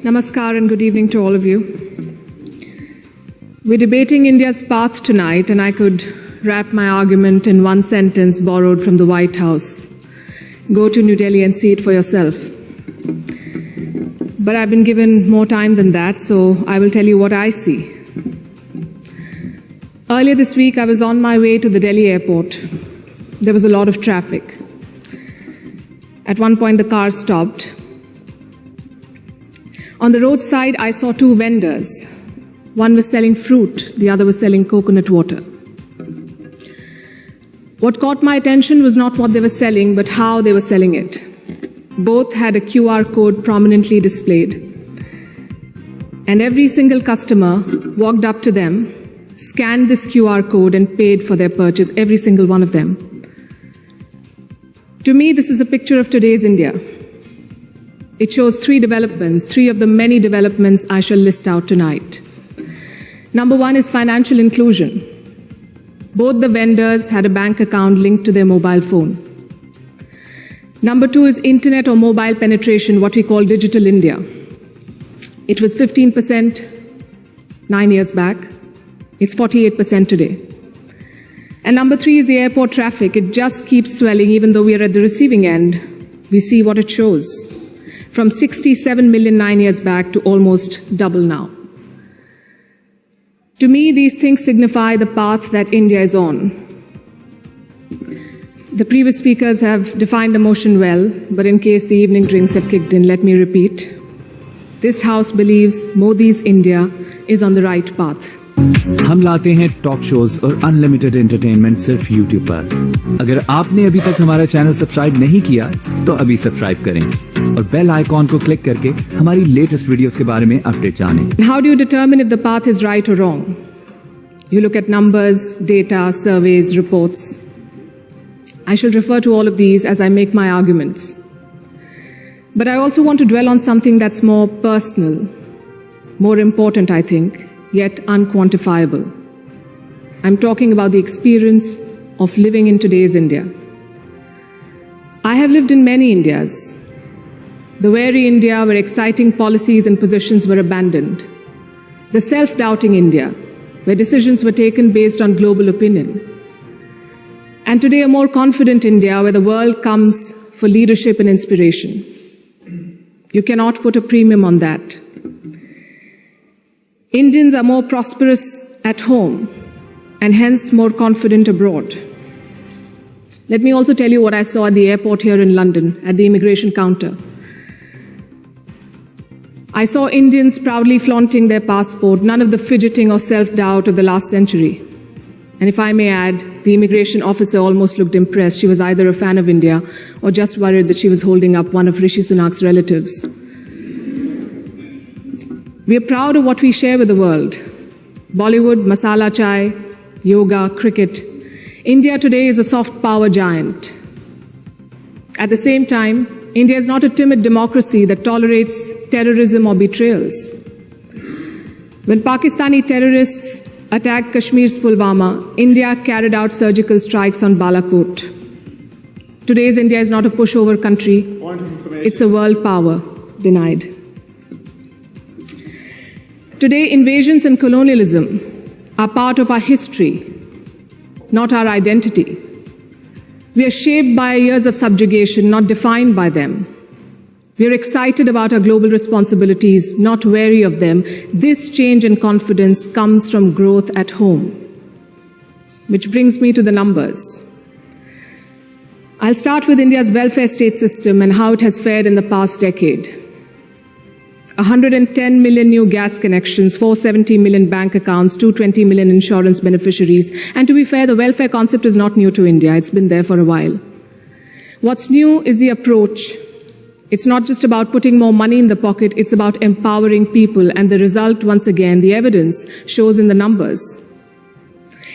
Namaskar and good evening to all of you. We're debating India's path tonight, and I could wrap my argument in one sentence borrowed from the White House. Go to New Delhi and see it for yourself. But I've been given more time than that, so I will tell you what I see. Earlier this week, I was on my way to the Delhi airport. There was a lot of traffic. At one point, the car stopped. On the roadside, I saw two vendors. One was selling fruit, the other was selling coconut water. What caught my attention was not what they were selling, but how they were selling it. Both had a QR code prominently displayed. And every single customer walked up to them, scanned this QR code and paid for their purchase, every single one of them. To me, this is a picture of today's India. It shows three developments, three of the many developments I shall list out tonight. Number one is financial inclusion. Both the vendors had a bank account linked to their mobile phone. Number two is internet or mobile penetration, what we call Digital India. It was 15% 9 years back. It's 48% today. And number three is the airport traffic. It just keeps swelling even though we are at the receiving end. We see what it shows. From 67 million 9 years back to almost double now. To me, these things signify the path that India is on. The previous speakers have defined emotion well, but in case the evening drinks have kicked in, let me repeat. This House believes Modi's India is on the right path. हम लाते हैं talk shows और unlimited entertainment सिर्फ YouTube पर। अगर आपने अभी तक हमारा चैनल सब्सक्राइब नहीं किया तो अभी सब्सक्राइब करें और बेल आइकॉन को क्लिक करके हमारी लेटेस्ट वीडियोस के बारे में अपडेट जानें। How do you determine if the path is right or wrong? You look at numbers, data, surveys, reports. I shall refer to all of these as I make my arguments. But I also want to dwell on something that's more personal, more important, I think, yet unquantifiable. I'm talking about the experience of living in today's India. I have lived in many Indias. The wary India where exciting policies and positions were abandoned. The self-doubting India where decisions were taken based on global opinion. And today a more confident India where the world comes for leadership and inspiration. You cannot put a premium on that. Indians are more prosperous at home and hence more confident abroad. Let me also tell you what I saw at the airport here in London at the immigration counter. I saw Indians proudly flaunting their passport, none of the fidgeting or self-doubt of the last century. And if I may add, the immigration officer almost looked impressed. She was either a fan of India or just worried that she was holding up one of Rishi Sunak's relatives. We are proud of what we share with the world. Bollywood, masala chai, yoga, cricket. India today is a soft power giant. At the same time, India is not a timid democracy that tolerates terrorism or betrayals. When Pakistani terrorists attacked Kashmir's Pulwama, India carried out surgical strikes on Balakot. Today's India is not a pushover country. It's a world power denied. Today, invasions and colonialism are part of our history, not our identity. We are shaped by years of subjugation, not defined by them. We are excited about our global responsibilities, not wary of them. This change in confidence comes from growth at home. Which brings me to the numbers. I'll start with India's welfare state system and how it has fared in the past decade. 110 million new gas connections, 470 million bank accounts, 220 million insurance beneficiaries. And to be fair, the welfare concept is not new to India. It's been there for a while. What's new is the approach. It's not just about putting more money in the pocket, it's about empowering people. And the result, once again, the evidence shows in the numbers.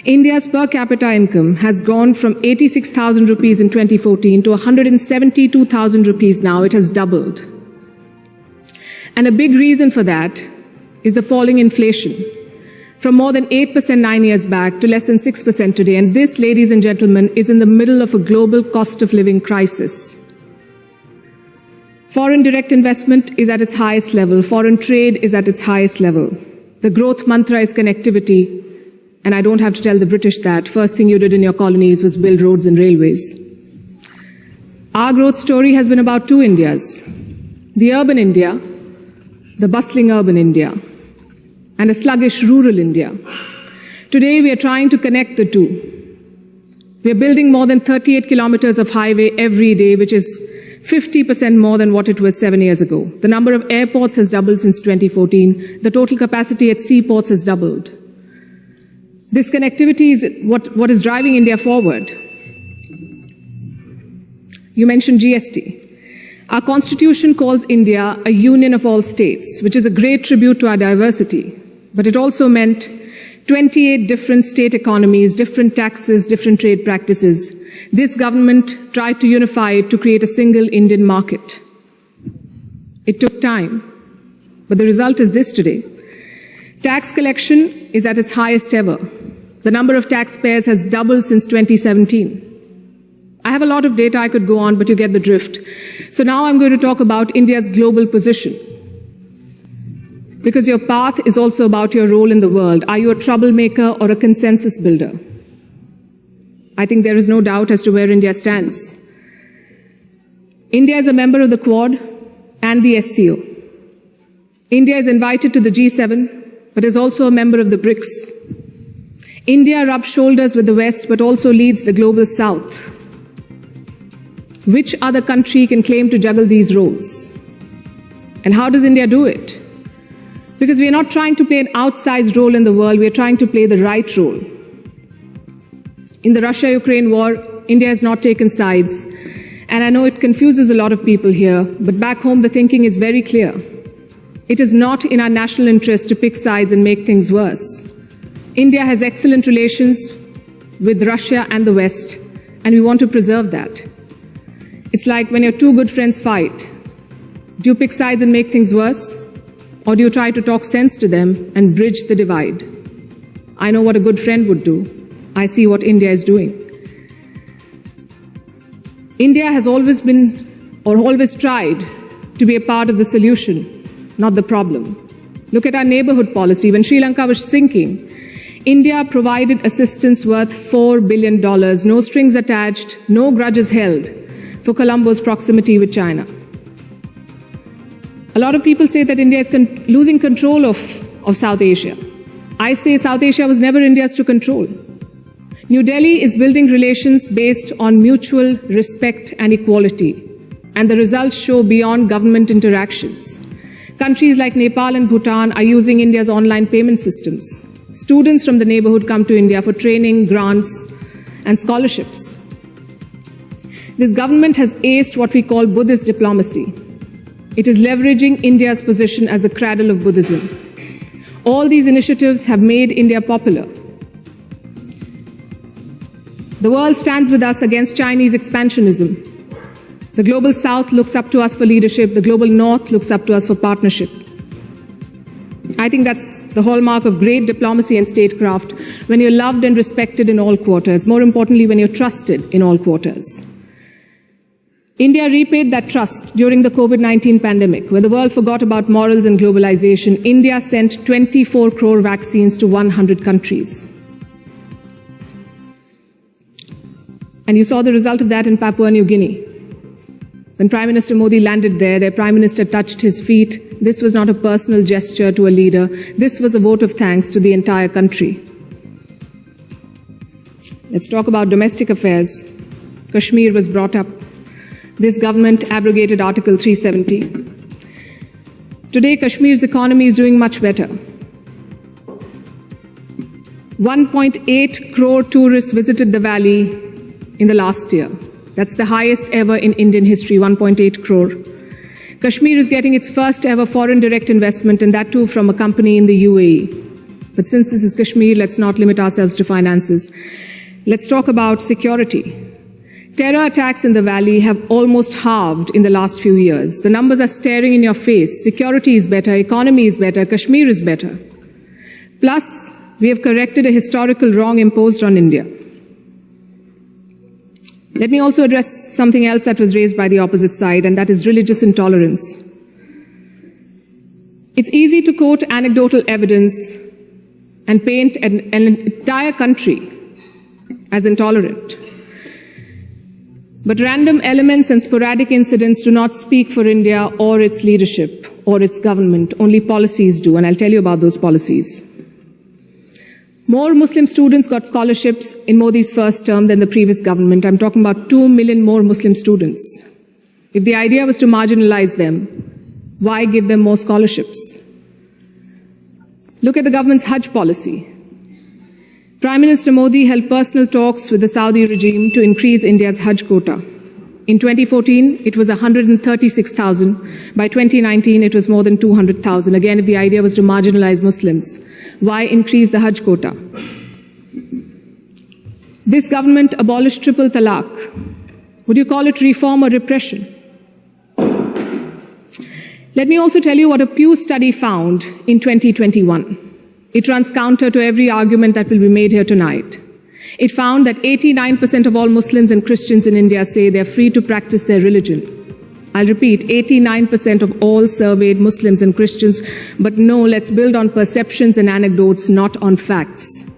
India's per capita income has gone from 86,000 rupees in 2014 to 172,000 rupees now. It has doubled. And a big reason for that is the falling inflation. From more than 8% 9 years back to less than 6% today. And this, ladies and gentlemen, is in the middle of a global cost of living crisis. Foreign direct investment is at its highest level. Foreign trade is at its highest level. The growth mantra is connectivity. And I don't have to tell the British that. First thing you did in your colonies was build roads and railways. Our growth story has been about two Indias. The urban India, the bustling urban India, and a sluggish rural India. Today we are trying to connect the two. We are building more than 38 kilometers of highway every day, which is 50% more than what it was 7 years ago. The number of airports has doubled since 2014. The total capacity at seaports has doubled. This connectivity is what is driving India forward. You mentioned GST. Our constitution calls India a union of all states, which is a great tribute to our diversity. But it also meant 28 different state economies, different taxes, different trade practices. This government tried to unify it to create a single Indian market. It took time, but the result is this today. Tax collection is at its highest ever. The number of taxpayers has doubled since 2017. I have a lot of data I could go on, but you get the drift. So now I'm going to talk about India's global position. Because your path is also about your role in the world. Are you a troublemaker or a consensus builder? I think there is no doubt as to where India stands. India is a member of the Quad and the SCO. India is invited to the G7, but is also a member of the BRICS. India rubs shoulders with the West, but also leads the global South. Which other country can claim to juggle these roles? And how does India do it? Because we are not trying to play an outsized role in the world, we are trying to play the right role. In the Russia-Ukraine war, India has not taken sides. And I know it confuses a lot of people here, but back home the thinking is very clear. It is not in our national interest to pick sides and make things worse. India has excellent relations with Russia and the West, and we want to preserve that. It's like when your two good friends fight. Do you pick sides and make things worse? Or do you try to talk sense to them and bridge the divide? I know what a good friend would do. I see what India is doing. India has always been, or always tried, to be a part of the solution, not the problem. Look at our neighborhood policy. When Sri Lanka was sinking, India provided assistance worth $4 billion, no strings attached, no grudges held, for Colombo's proximity with China. A lot of people say that India is losing control of South Asia. I say South Asia was never India's to control. New Delhi is building relations based on mutual respect and equality, and the results show beyond government interactions. Countries like Nepal and Bhutan are using India's online payment systems. Students from the neighborhood come to India for training, grants, and scholarships. This government has aced what we call Buddhist diplomacy. It is leveraging India's position as a cradle of Buddhism. All these initiatives have made India popular. The world stands with us against Chinese expansionism. The global South looks up to us for leadership. The global North looks up to us for partnership. I think that's the hallmark of great diplomacy and statecraft, when you're loved and respected in all quarters. More importantly, when you're trusted in all quarters. India repaid that trust during the COVID-19 pandemic. When the world forgot about morals and globalization, India sent 24 crore vaccines to 100 countries. And you saw the result of that in Papua New Guinea. When Prime Minister Modi landed there, their Prime Minister touched his feet. This was not a personal gesture to a leader. This was a vote of thanks to the entire country. Let's talk about domestic affairs. Kashmir was brought up. This government abrogated Article 370. Today, Kashmir's economy is doing much better. 1.8 crore tourists visited the valley in the last year. That's the highest ever in Indian history, 1.8 crore. Kashmir is getting its first ever foreign direct investment, and that too from a company in the UAE. But since this is Kashmir, let's not limit ourselves to finances. Let's talk about security. Terror attacks in the valley have almost halved in the last few years. The numbers are staring in your face. Security is better, economy is better, Kashmir is better. Plus, we have corrected a historical wrong imposed on India. Let me also address something else that was raised by the opposite side, and that is religious intolerance. It's easy to quote anecdotal evidence and paint an entire country as intolerant. But random elements and sporadic incidents do not speak for India or its leadership or its government. Only policies do, and I'll tell you about those policies. More Muslim students got scholarships in Modi's first term than the previous government. I'm talking about 2 million more Muslim students. If the idea was to marginalize them, why give them more scholarships? Look at the government's Hajj policy. Prime Minister Modi held personal talks with the Saudi regime to increase India's Hajj quota. In 2014, it was 136,000. By 2019, it was more than 200,000. Again, if the idea was to marginalize Muslims, why increase the Hajj quota? This government abolished triple talaq. Would you call it reform or repression? Let me also tell you what a Pew study found in 2021. It runs counter to every argument that will be made here tonight. It found that 89% of all Muslims and Christians in India say they're free to practice their religion. I'll repeat, 89% of all surveyed Muslims and Christians, but no, let's build on perceptions and anecdotes, not on facts.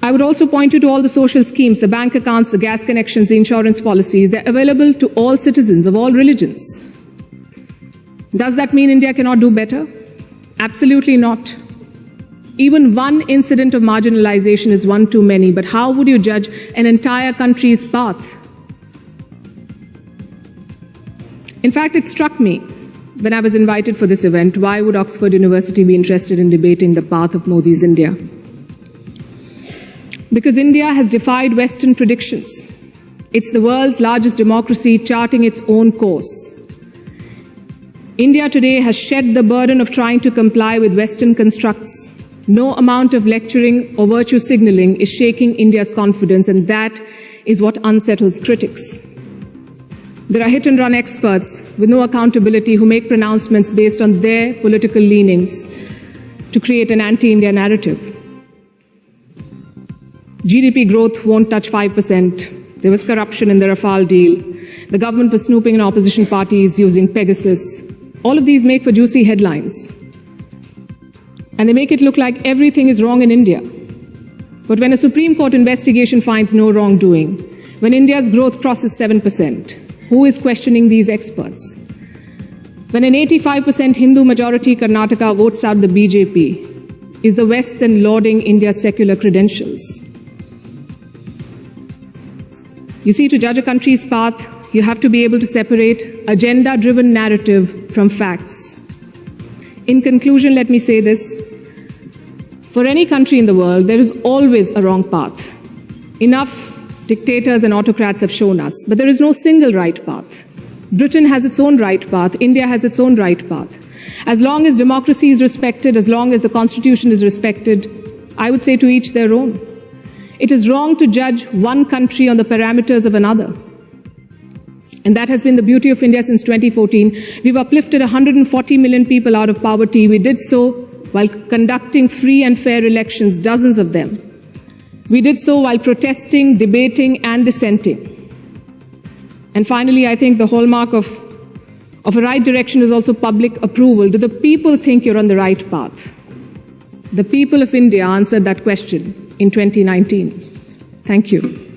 I would also point you to all the social schemes, the bank accounts, the gas connections, the insurance policies. They're available to all citizens of all religions. Does that mean India cannot do better? Absolutely not. Even one incident of marginalization is one too many, but how would you judge an entire country's path? In fact, it struck me when I was invited for this event, why would Oxford University be interested in debating the path of Modi's India? Because India has defied Western predictions. It's the world's largest democracy charting its own course. India today has shed the burden of trying to comply with Western constructs. No amount of lecturing or virtue signaling is shaking India's confidence, and that is what unsettles critics. There are hit-and-run experts with no accountability who make pronouncements based on their political leanings to create an anti-India narrative. GDP growth won't touch 5%. There was corruption in the Rafale deal. The government was snooping in opposition parties using Pegasus. All of these make for juicy headlines. And they make it look like everything is wrong in India. But when a Supreme Court investigation finds no wrongdoing, when India's growth crosses 7%, who is questioning these experts? When an 85% Hindu majority Karnataka votes out the BJP, is the West then lauding India's secular credentials? You see, to judge a country's path, you have to be able to separate agenda-driven narrative from facts. In conclusion, let me say this. For any country in the world, there is always a wrong path. Enough dictators and autocrats have shown us, but there is no single right path. Britain has its own right path. India has its own right path. As long as democracy is respected, as long as the Constitution is respected, I would say to each their own. It is wrong to judge one country on the parameters of another. And that has been the beauty of India since 2014. We've uplifted 140 million people out of poverty. We did so while conducting free and fair elections, dozens of them. We did so while protesting, debating, and dissenting. And finally, I think the hallmark of a right direction is also public approval. Do the people think you're on the right path? The people of India answered that question in 2019. Thank you.